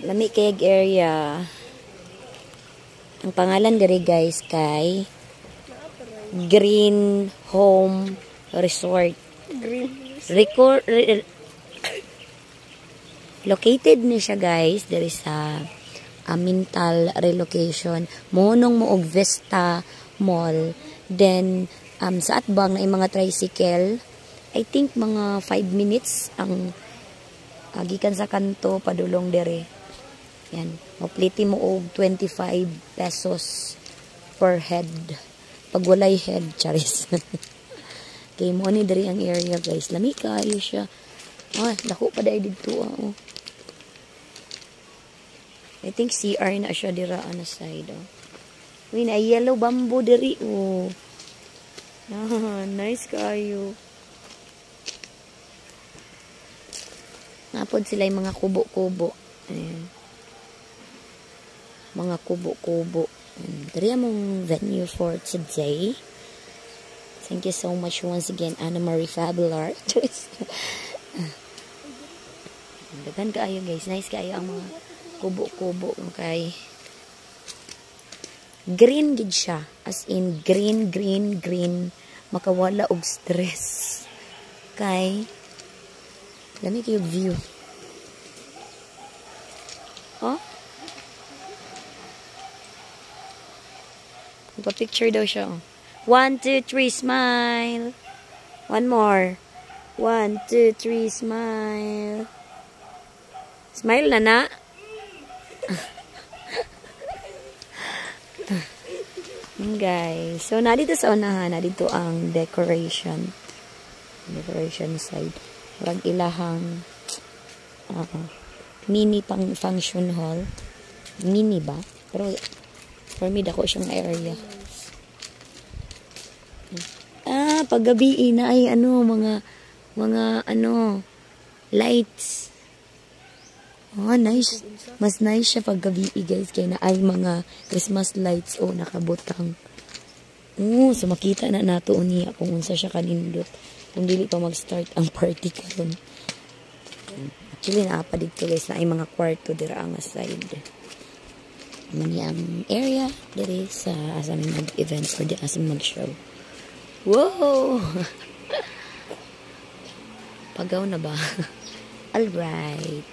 Lami kayag area. Ang pangalan diri guys kay Green Home Resort. Located ni siya guys diri sa Mintal relocation. Monong mo og Vista Mall. Then sa atbang na mga tricycle, I think mga 5 minutes ang gikan sa kanto padulong dere. Yan, mapliti mo og 25 pesos per head. Pag walay head, charis. Kay mo ni dere ang area guys. Lami kaayo siya. Ay, dako pa dai didto oh. I think CR na siya dira ana side oh. Uy, na yellow bamboo diri oh. Ah, nice kayo. Napod sila yung mga kubo-kubo. Ayan. Mga kubo-kubo. Diri among venue for today. Thank you so much once again, Anna Marie Fabular. Dagan kaayo guys. Nice kaayo ang mga kubo-kubo. Okay. Green gid siya. As in, green. Makawala og stress. Okay. Lami kayo view. Oh? Magpa-picture daw siya. 1, 2, 3, smile. One more. 1, 2, 3, smile. Smile na. Guys. So, nadito sa unahan, nadito ang decoration. Decoration side. Wag ilahang mini pang function hall. Mini ba? Pero, for me, dako siyang area. Paggabi na ay mga lights. Oh, nice. Mas nice siya paggabi, guys. Kaya na ay mga Christmas lights. Oh, nakabutang. Oh, so makita na nato niya kung unsa siya kanindot. Kung dili pa mag-start ang party karon. Actually, naapa dito guys na ay mga kwarto dira ang side. Mani ang area diri sa asa may mag-event or di asa mag-show. Wow! Pagaw na ba? Alright.